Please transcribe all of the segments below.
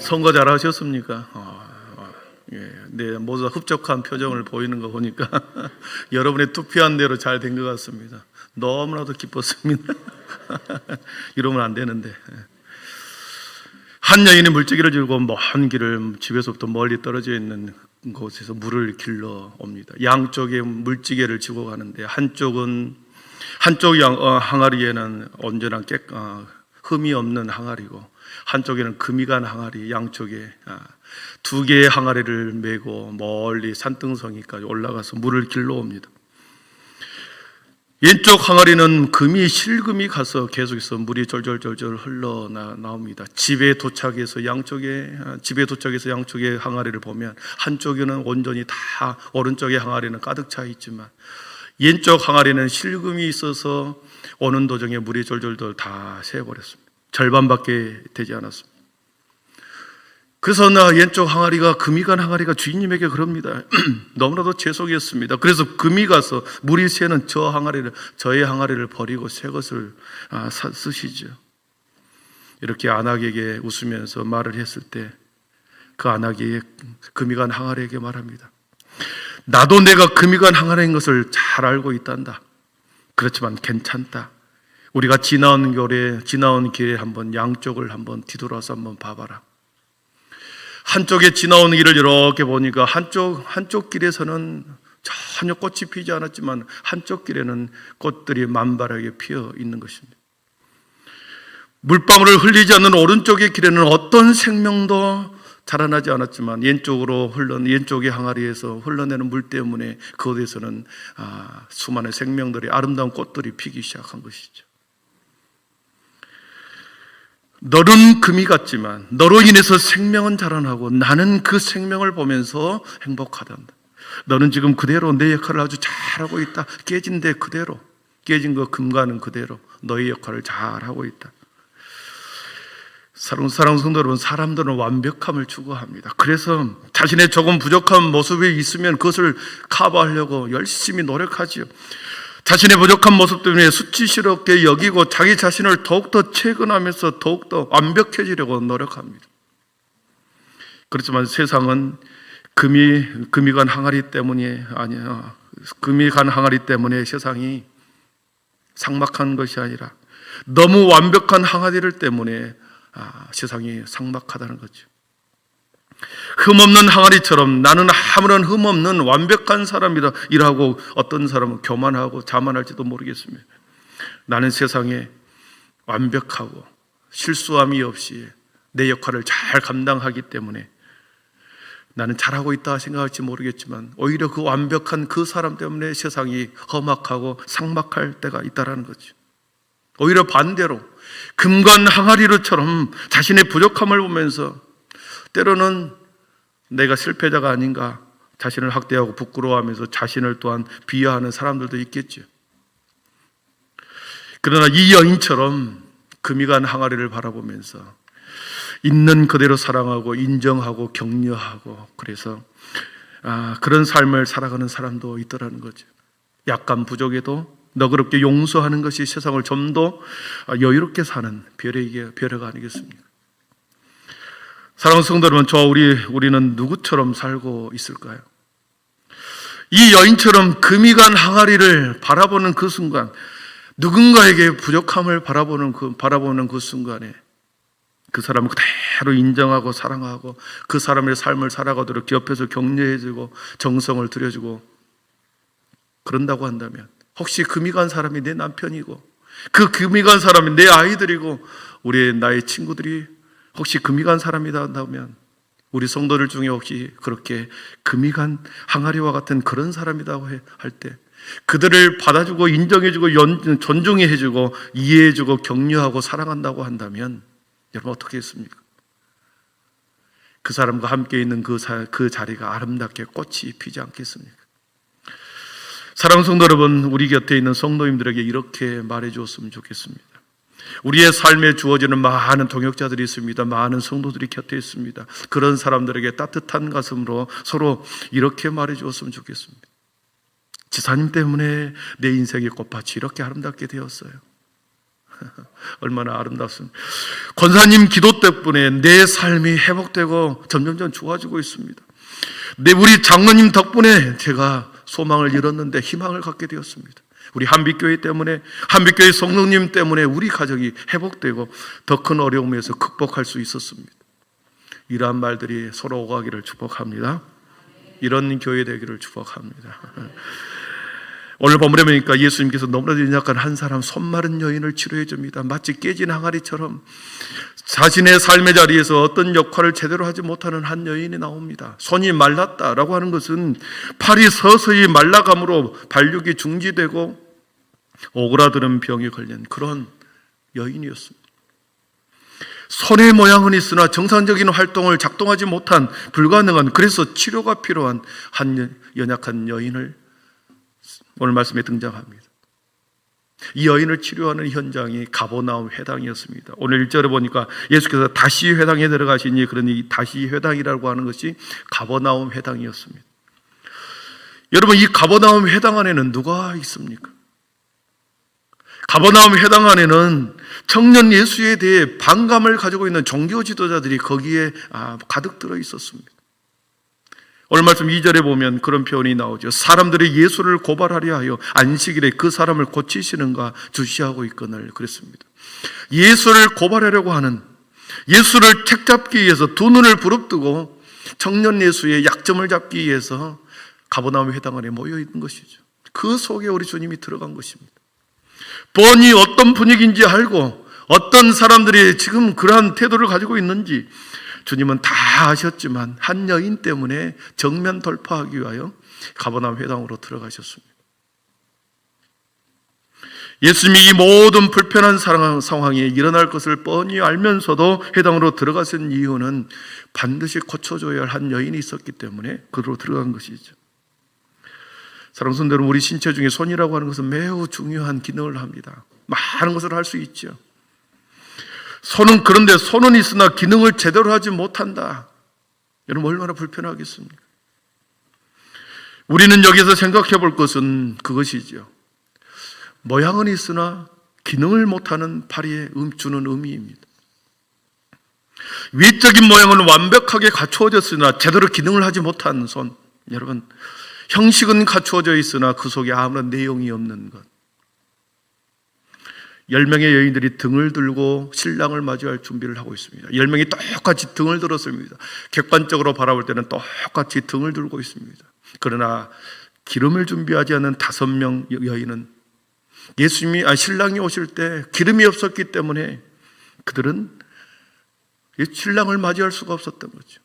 선거 잘 하셨습니까? 예, 네, 모두 다 흡족한 표정을 보이는 거 보니까 여러분의 투표한 대로 잘 된 것 같습니다. 너무나도 기뻤습니다. 이러면 안 되는데. 한 여인이 물지개를 들고 먼 길을 집에서부터 멀리 떨어져 있는 곳에서 물을 길러 옵니다. 양쪽에 물지개를 지고 가는데 한쪽 항아리에는 언제나 흠이 없는 항아리고 한쪽에는 금이 간 항아리, 양쪽에 두 개의 항아리를 메고 멀리 산등성이까지 올라가서 물을 길러 옵니다. 왼쪽 항아리는 실금이 가서 계속해서 물이 졸졸졸졸 흘러나옵니다. 집에 도착해서 양쪽에 항아리를 보면 한쪽에는 온전히 다, 오른쪽의 항아리는 가득 차 있지만 왼쪽 항아리는 실금이 있어서 오는 도중에 물이 졸졸졸 다 새어버렸습니다. 절반밖에 되지 않았습니다. 그래서 왼쪽 항아리가, 금이 간 항아리가 주인님에게 그럽니다. 너무나도 죄송했습니다. 그래서 금이 가서 물이 새는 저의 항아리를 버리고 새 것을 쓰시죠. 이렇게 안악에게 웃으면서 말을 했을 때 그 안악이 금이 간 항아리에게 말합니다. 나도 내가 금이 간 항아리인 것을 잘 알고 있단다. 그렇지만 괜찮다. 우리가 지나온 길에 한번 양쪽을 한번 뒤돌아서 한번 봐봐라. 한쪽에 지나오는 길을 이렇게 보니까 한쪽 길에서는 전혀 꽃이 피지 않았지만 한쪽 길에는 꽃들이 만발하게 피어 있는 것입니다. 물방울을 흘리지 않는 오른쪽의 길에는 어떤 생명도 자라나지 않았지만 왼쪽의 항아리에서 흘러내는 물 때문에 그곳에서는 수많은 생명들이, 아름다운 꽃들이 피기 시작한 것이죠. 너는 금이 같지만 너로 인해서 생명은 자라나고 나는 그 생명을 보면서 행복하단다. 너는 지금 그대로 내 역할을 아주 잘하고 있다. 깨진 거 금가는 그대로 너의 역할을 잘하고 있다. 사랑하는 성도 여러분, 사람들은 완벽함을 추구합니다. 그래서 자신의 조금 부족한 모습이 있으면 그것을 커버하려고 열심히 노력하지요. 자신의 부족한 모습 때문에 수치스럽게 여기고 자기 자신을 더욱더 채근하면서 더욱더 완벽해지려고 노력합니다. 그렇지만 세상은 금이 간 항아리 때문에 세상이 삭막한 것이 아니라 너무 완벽한 항아리를 때문에 세상이 삭막하다는 거죠. 흠없는 항아리처럼 나는 아무런 흠없는 완벽한 사람이다 이라고 어떤 사람은 교만하고 자만할지도 모르겠습니다. 나는 세상에 완벽하고 실수함이 없이 내 역할을 잘 감당하기 때문에 나는 잘하고 있다 생각할지 모르겠지만 오히려 그 완벽한 그 사람 때문에 세상이 험악하고 삭막할 때가 있다는 거죠. 오히려 반대로 금관 항아리로처럼 자신의 부족함을 보면서 때로는 내가 실패자가 아닌가 자신을 학대하고 부끄러워하면서 자신을 또한 비하하는 사람들도 있겠죠. 그러나 이 여인처럼 금이 간 항아리를 바라보면서 있는 그대로 사랑하고 인정하고 격려하고 그래서 그런 삶을 살아가는 사람도 있더라는 거죠. 약간 부족해도 너그럽게 용서하는 것이 세상을 좀 더 여유롭게 사는 벼려가 아니겠습니까? 사랑하는 성도 여러분, 우리는 누구처럼 살고 있을까요? 이 여인처럼 금이 간 항아리를 바라보는 그 순간, 누군가에게 부족함을 바라보는 그 순간에 그 사람을 그대로 인정하고 사랑하고 그 사람의 삶을 살아가도록 옆에서 격려해주고 정성을 들여주고 그런다고 한다면 혹시 금이 간 사람이 내 남편이고 그 금이 간 사람이 내 아이들이고 나의 친구들이 혹시 금이 간 사람이다 한다면 우리 성도들 중에 혹시 그렇게 금이 간 항아리와 같은 그런 사람이라고 할 때 그들을 받아주고 인정해주고 존중해주고 이해해주고 격려하고 사랑한다고 한다면 여러분 어떻게 했습니까? 그 사람과 함께 있는 그 자리가 아름답게 꽃이 피지 않겠습니까? 사랑하는 성도 여러분, 우리 곁에 있는 성도님들에게 이렇게 말해 주었으면 좋겠습니다. 우리의 삶에 주어지는 많은 동역자들이 있습니다. 많은 성도들이 곁에 있습니다. 그런 사람들에게 따뜻한 가슴으로 서로 이렇게 말해 주었으면 좋겠습니다. 지사님 때문에 내 인생의 꽃밭이 이렇게 아름답게 되었어요. 얼마나 아름답습니까? 권사님 기도 덕분에 내 삶이 회복되고 점점점 좋아지고 있습니다. 우리 장로님 덕분에 제가 소망을 잃었는데 희망을 갖게 되었습니다. 우리 한빛교회 때문에, 한빛교회 성도님 때문에 우리 가정이 회복되고 더 큰 어려움에서 극복할 수 있었습니다. 이러한 말들이 서로 오가기를 축복합니다. 이런 교회 되기를 축복합니다. 오늘 본문에 보니까 예수님께서 너무나도 연약한 한 사람 손 마른 여인을 치료해 줍니다. 마치 깨진 항아리처럼 자신의 삶의 자리에서 어떤 역할을 제대로 하지 못하는 한 여인이 나옵니다. 손이 말랐다라고 하는 것은 팔이 서서히 말라감으로 발육이 중지되고 오그라드는 병에 걸린 그런 여인이었습니다. 손의 모양은 있으나 정상적인 활동을 작동하지 못한 불가능한, 그래서 치료가 필요한 한 연약한 여인을 오늘 말씀에 등장합니다. 이 여인을 치료하는 현장이 가버나움 회당이었습니다. 오늘 1절에 보니까 예수께서 다시 회당에 들어가시니, 그러니 다시 회당이라고 하는 것이 가버나움 회당이었습니다. 여러분, 이 가버나움 회당 안에는 누가 있습니까? 가버나움 회당 안에는 청년 예수에 대해 반감을 가지고 있는 종교 지도자들이 거기에 가득 들어 있었습니다. 오늘 말씀 2절에 보면 그런 표현이 나오죠. 사람들이 예수를 고발하려 하여 안식일에 그 사람을 고치시는가 주시하고 있거늘 그랬습니다. 예수를 고발하려고 하는, 예수를 책잡기 위해서 두 눈을 부릅뜨고 청년 예수의 약점을 잡기 위해서 가버나움 회당 안에 모여 있는 것이죠. 그 속에 우리 주님이 들어간 것입니다. 뻔히 어떤 분위기인지 알고 어떤 사람들이 지금 그러한 태도를 가지고 있는지 주님은 다 아셨지만 한 여인 때문에 정면 돌파하기 위하여 가버나움 회당으로 들어가셨습니다. 예수님이 이 모든 불편한 상황이 일어날 것을 뻔히 알면서도 회당으로 들어가신 이유는 반드시 고쳐줘야 할 한 여인이 있었기 때문에 그로 들어간 것이죠. 사랑하는 성도 여러분, 우리 신체 중에 손이라고 하는 것은 매우 중요한 기능을 합니다. 많은 것을 할 수 있죠. 그런데 손은 있으나 기능을 제대로 하지 못한다. 여러분, 얼마나 불편하겠습니까? 우리는 여기서 생각해 볼 것은 그것이죠. 모양은 있으나 기능을 못하는 팔이 주는 의미입니다. 외적인 모양은 완벽하게 갖추어졌으나 제대로 기능을 하지 못한 손. 여러분, 형식은 갖추어져 있으나 그 속에 아무런 내용이 없는 것. 10명의 여인들이 등을 들고 신랑을 맞이할 준비를 하고 있습니다. 10명이 똑같이 등을 들었습니다. 객관적으로 바라볼 때는 똑같이 등을 들고 있습니다. 그러나 기름을 준비하지 않은 5명 여인은 신랑이 오실 때 기름이 없었기 때문에 그들은 신랑을 맞이할 수가 없었던 거죠.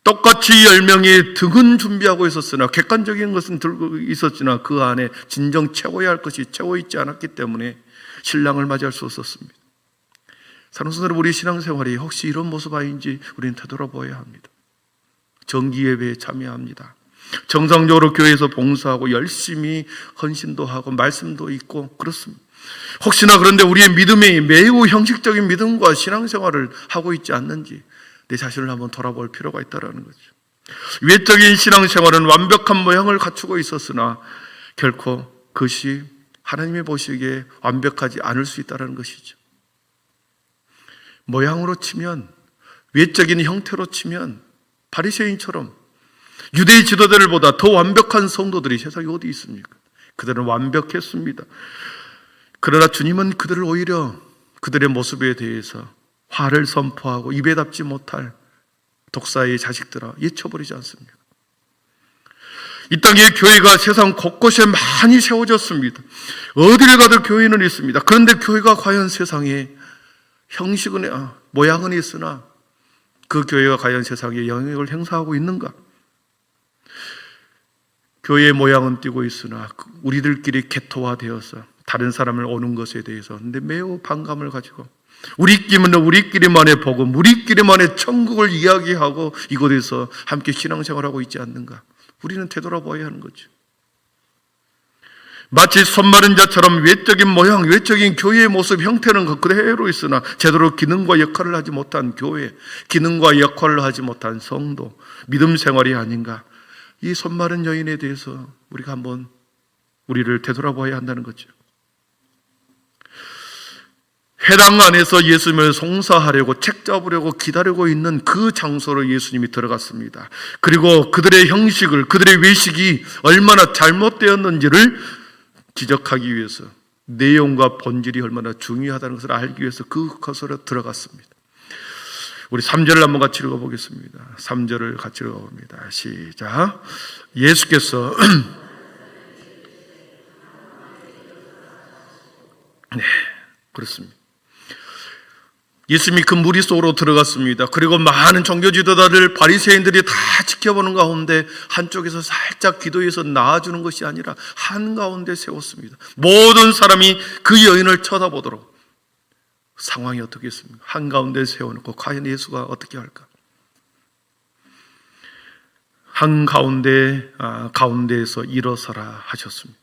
똑같이 10명이 등은 준비하고 있었으나 객관적인 것은 들고 있었으나 그 안에 진정 채워야 할 것이 채워 있지 않았기 때문에 신랑을 맞이할 수 없었습니다. 사랑하는 성도 여러분, 우리 신앙생활이 혹시 이런 모습 아닌지 우리는 되돌아보아야 합니다. 정기예배에 참여합니다. 정상적으로 교회에서 봉사하고 열심히 헌신도 하고 말씀도 있고 그렇습니다. 혹시나 그런데 우리의 믿음이 매우 형식적인 믿음과 신앙생활을 하고 있지 않는지 내 자신을 한번 돌아볼 필요가 있다는 거죠. 외적인 신앙생활은 완벽한 모양을 갖추고 있었으나 결코 그것이 하나님이 보시기에 완벽하지 않을 수 있다는 것이죠. 모양으로 치면, 외적인 형태로 치면 바리새인처럼 유대 지도자들보다 더 완벽한 성도들이 세상에 어디 있습니까? 그들은 완벽했습니다. 그러나 주님은 그들을 오히려 그들의 모습에 대해서 화를 선포하고 입에 담지 못할 독사의 자식들아 예쳐버리지 않습니까? 이 땅에 교회가 세상 곳곳에 많이 세워졌습니다. 어디를 가도 교회는 있습니다. 그런데 교회가 과연 세상에 형식은, 모양은 있으나 그 교회가 과연 세상에 영향력을 행사하고 있는가? 교회의 모양은 띄고 있으나 우리들끼리 개토화되어서 다른 사람을 오는 것에 대해서 근데 매우 반감을 가지고 우리끼리만의 복음, 우리끼리만의 천국을 이야기하고 이곳에서 함께 신앙생활하고 있지 않는가? 우리는 되돌아봐야 하는 거죠. 마치 손 마른 자처럼 외적인 모양, 외적인 교회의 모습, 형태는 그대로 있으나 제대로 기능과 역할을 하지 못한 교회, 기능과 역할을 하지 못한 성도, 믿음 생활이 아닌가? 이 손 마른 여인에 대해서 우리가 한번 우리를 되돌아봐야 한다는 거죠. 회당 안에서 예수님을 송사하려고 책 잡으려고 기다리고 있는 그 장소로 예수님이 들어갔습니다. 그리고 그들의 형식을, 그들의 외식이 얼마나 잘못되었는지를 지적하기 위해서, 내용과 본질이 얼마나 중요하다는 것을 알기 위해서 그것으로 들어갔습니다. 우리 3절을 한번 같이 읽어보겠습니다. 3절을 같이 읽어봅니다. 시작. 예수께서 네, 그렇습니다. 예수님이 그 무리 속으로 들어갔습니다. 그리고 많은 종교 지도자들, 바리새인들이 다 지켜보는 가운데 한쪽에서 살짝 기도해서 나아주는 것이 아니라 한가운데 세웠습니다. 모든 사람이 그 여인을 쳐다보도록. 상황이 어떻겠습니까? 한가운데 세워놓고 과연 예수가 어떻게 할까? 가운데에서 일어서라 하셨습니다.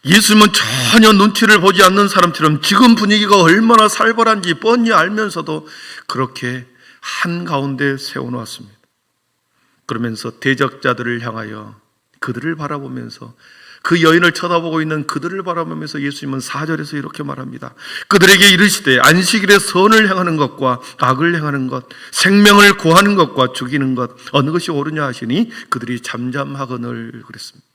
예수님은 전혀 눈치를 보지 않는 사람처럼 지금 분위기가 얼마나 살벌한지 뻔히 알면서도 그렇게 한가운데 세워놓았습니다. 그러면서 대적자들을 향하여 그들을 바라보면서, 그 여인을 쳐다보고 있는 그들을 바라보면서 예수님은 4절에서 이렇게 말합니다. 그들에게 이르시되 안식일에 선을 행하는 것과 악을 행하는 것, 생명을 구하는 것과 죽이는 것 어느 것이 옳으냐 하시니 그들이 잠잠하거늘 그랬습니다.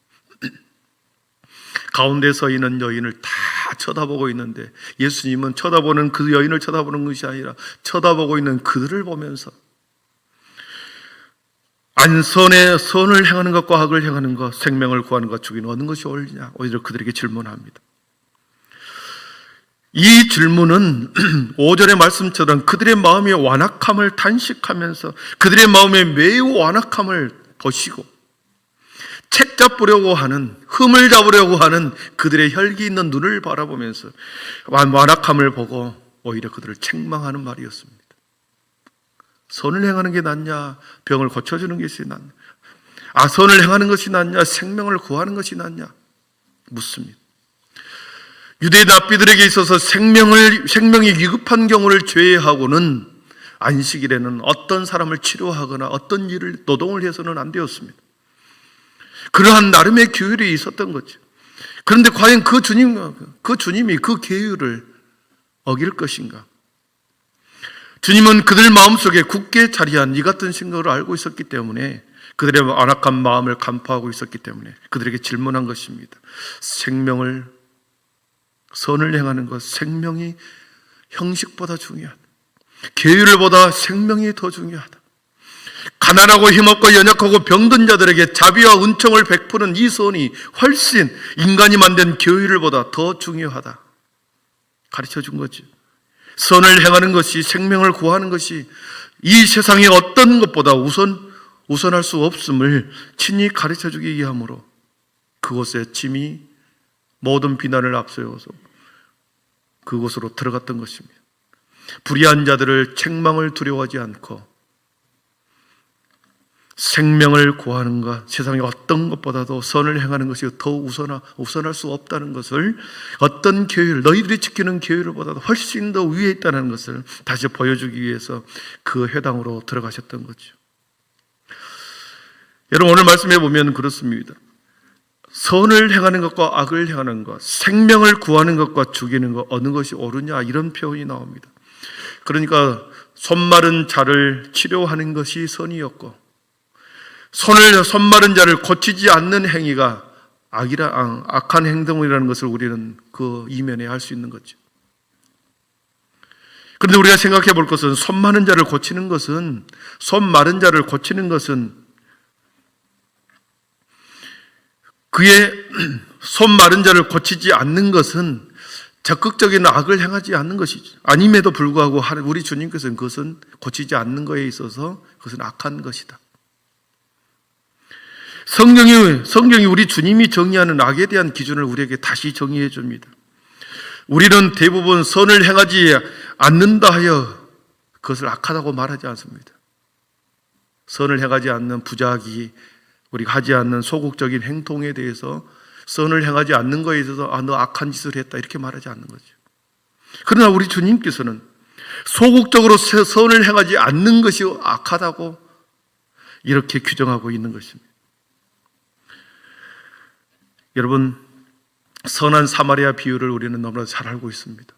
가운데 서 있는 여인을 다 쳐다보고 있는데 예수님은 쳐다보는 그 여인을 쳐다보는 것이 아니라 쳐다보고 있는 그들을 보면서 선을 행하는 것과 악을 행하는 것, 생명을 구하는 것, 죽이는 어느 것이 옳으냐, 오히려 그들에게 질문합니다. 이 질문은 5절의 말씀처럼 그들의 마음의 완악함을 탄식하면서 그들의 마음의 매우 완악함을 보시고 책 잡으려고 하는, 흠을 잡으려고 하는 그들의 혈기 있는 눈을 바라보면서 완악함을 보고 오히려 그들을 책망하는 말이었습니다. 선을 행하는 게 낫냐, 병을 고쳐주는 것이 낫냐, 선을 행하는 것이 낫냐, 생명을 구하는 것이 낫냐 묻습니다. 유대 랍비들에게 있어서 생명이 위급한 경우를 제외하고는 안식일에는 어떤 사람을 치료하거나 어떤 일을 노동을 해서는 안 되었습니다. 그러한 나름의 규율이 있었던 거죠. 그런데 과연 그 주님이 그 계율을 어길 것인가? 주님은 그들 마음속에 굳게 자리한 이 같은 생각을 알고 있었기 때문에, 그들의 완악한 마음을 간파하고 있었기 때문에 그들에게 질문한 것입니다. 선을 행하는 것, 생명이 형식보다 중요하다. 계율보다 생명이 더 중요하다. 가난하고 힘없고 연약하고 병든 자들에게 자비와 은총을 베푸는 이 선이 훨씬 인간이 만든 교율보다 더 중요하다 가르쳐 준 거죠. 선을 행하는 것이, 생명을 구하는 것이 이 세상의 어떤 것보다 우선할 수 없음을 친히 가르쳐 주기 위함으로 그곳에 짐이 모든 비난을 앞세워서 그곳으로 들어갔던 것입니다. 불의한 자들을 책망을 두려워하지 않고 생명을 구하는 것, 세상의 어떤 것보다도 선을 행하는 것이 더 우선할 수 없다는 것을, 어떤 계율, 너희들이 지키는 계율보다도 훨씬 더 위에 있다는 것을 다시 보여주기 위해서 그 회당으로 들어가셨던 거죠. 여러분, 오늘 말씀해 보면 그렇습니다. 선을 행하는 것과 악을 행하는 것, 생명을 구하는 것과 죽이는 것 어느 것이 옳으냐, 이런 표현이 나옵니다. 그러니까 손 마른 자를 치료하는 것이 선이었고, 손 마른 자를 고치지 않는 행위가 악한 행동이라는 것을 우리는 그 이면에 알 수 있는 거죠. 그런데 우리가 생각해 볼 것은, 손 마른 자를 고치는 것은 그의 손 마른 자를 고치지 않는 것은 적극적인 악을 행하지 않는 것이죠. 아님에도 불구하고 우리 주님께서는 그것은 고치지 않는 것에 있어서 그것은 악한 것이다. 성경이 우리 주님이 정의하는 악에 대한 기준을 우리에게 다시 정의해 줍니다. 우리는 대부분 선을 행하지 않는다 하여 그것을 악하다고 말하지 않습니다. 선을 행하지 않는 부작위, 우리가 하지 않는 소극적인 행동에 대해서, 선을 행하지 않는 것에 있어서 너 악한 짓을 했다 이렇게 말하지 않는 거죠. 그러나 우리 주님께서는 소극적으로 선을 행하지 않는 것이 악하다고 이렇게 규정하고 있는 것입니다. 여러분, 선한 사마리아 비유를 우리는 너무나 잘 알고 있습니다.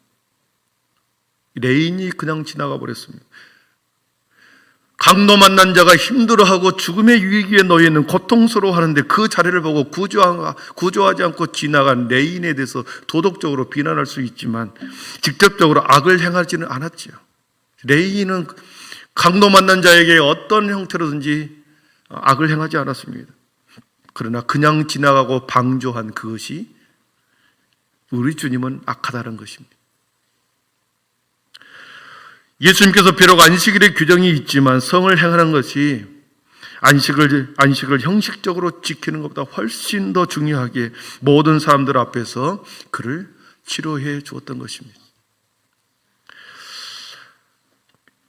레인이 그냥 지나가 버렸습니다. 강도 만난 자가 힘들어하고 죽음의 위기에 놓여 있는 고통스러워하는데 그 자리를 보고 구조하지 않고 지나간 레인에 대해서 도덕적으로 비난할 수 있지만 직접적으로 악을 행하지는 않았지요. 레인은 강도 만난 자에게 어떤 형태로든지 악을 행하지 않았습니다. 그러나 그냥 지나가고 방조한 그것이 우리 주님은 악하다는 것입니다. 예수님께서 비록 안식일의 규정이 있지만 성을 행하는 것이 안식을 형식적으로 지키는 것보다 훨씬 더 중요하게 모든 사람들 앞에서 그를 치료해 주었던 것입니다.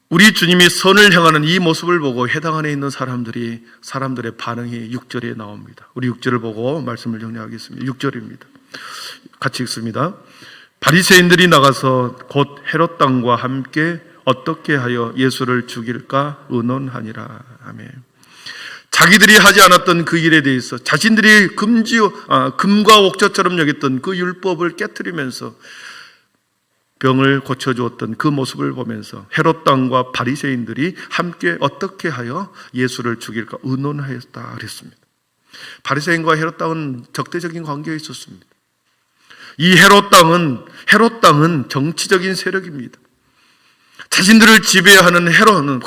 우리 주님이 선을 행하는 이 모습을 보고 해당 안에 있는 사람들의 반응이 6절에 나옵니다. 우리 6절을 보고 말씀을 정리하겠습니다. 6절입니다. 같이 읽습니다. 바리새인들이 나가서 곧 헤롯 왕과 함께 어떻게 하여 예수를 죽일까 의논하니라. 아멘. 자기들이 하지 않았던 그 일에 대해서 자신들이 금과 옥저처럼 여겼던 그 율법을 깨트리면서 병을 고쳐주었던 그 모습을 보면서 헤롯 왕과 바리새인들이 함께 어떻게 하여 예수를 죽일까 의논하였다 그랬습니다. 바리새인과 헤롯 왕은 적대적인 관계에 있었습니다. 이 헤롯 왕은 정치적인 세력입니다. 자신들을 지배하는 헤롯은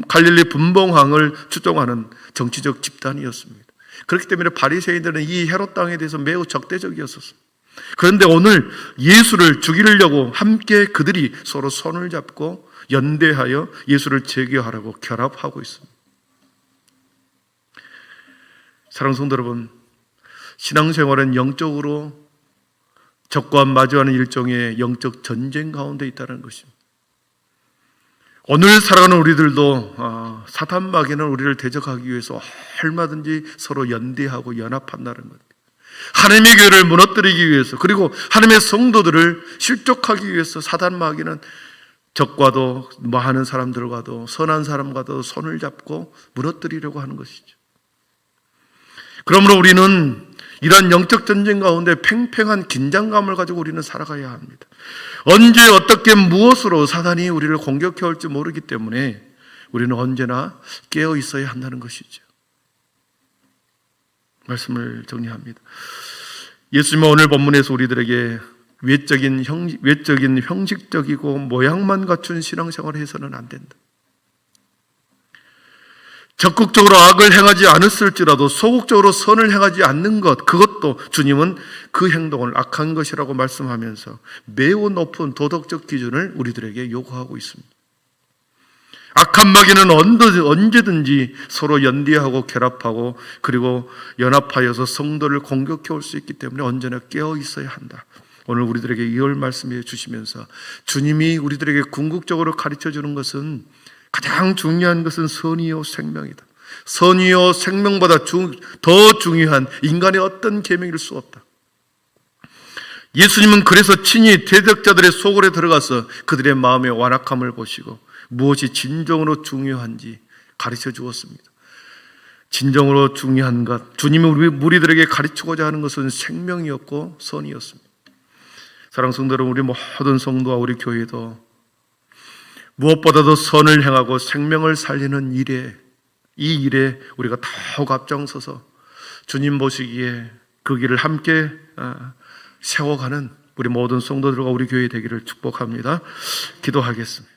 갈릴리 분봉왕을 추종하는 정치적 집단이었습니다. 그렇기 때문에 바리새인들은 이 헤롯 왕에 대해서 매우 적대적이었습니다. 그런데 오늘 예수를 죽이려고 함께 그들이 서로 손을 잡고 연대하여 예수를 제거하라고 결합하고 있습니다. 사랑하는 성도 여러분, 신앙생활은 영적으로 적과 마주하는 일종의 영적 전쟁 가운데 있다는 것입니다. 오늘 살아가는 우리들도 사탄 마귀는 우리를 대적하기 위해서 얼마든지 서로 연대하고 연합한다는 것. 하나님의 교회를 무너뜨리기 위해서, 그리고 하나님의 성도들을 실족하기 위해서 사단 마귀는 적과도 많은 사람들과도 선한 사람과도 손을 잡고 무너뜨리려고 하는 것이죠. 그러므로 우리는 이러한 영적 전쟁 가운데 팽팽한 긴장감을 가지고 우리는 살아가야 합니다. 언제 어떻게 무엇으로 사단이 우리를 공격해 올지 모르기 때문에 우리는 언제나 깨어 있어야 한다는 것이죠. 말씀을 정리합니다. 예수님은 오늘 본문에서 우리들에게 외적인 형식적이고 모양만 갖춘 신앙생활을 해서는 안 된다. 적극적으로 악을 행하지 않았을지라도 소극적으로 선을 행하지 않는 것, 그것도 주님은 그 행동을 악한 것이라고 말씀하면서 매우 높은 도덕적 기준을 우리들에게 요구하고 있습니다. 악한 마귀는 언제든지 서로 연대하고 결합하고 그리고 연합하여서 성도를 공격해 올 수 있기 때문에 언제나 깨어 있어야 한다. 오늘 우리들에게 이월 말씀해 주시면서 주님이 우리들에게 궁극적으로 가르쳐 주는 것은, 가장 중요한 것은 선이요 생명이다. 선이요 생명보다 더 중요한 인간의 어떤 계명일 수 없다. 예수님은 그래서 친히 대적자들의 속으로 들어가서 그들의 마음의 완악함을 보시고 무엇이 진정으로 중요한지 가르쳐 주었습니다. 진정으로 중요한 것, 주님이 우리 무리들에게 가르치고자 하는 것은 생명이었고 선이었습니다. 사랑하는 성도 여러분, 우리 모든 성도와 우리 교회도 무엇보다도 선을 행하고 생명을 살리는 이 일에 우리가 더욱 앞장서서 주님 보시기에 그 길을 함께 세워가는 우리 모든 성도들과 우리 교회 되기를 축복합니다. 기도하겠습니다.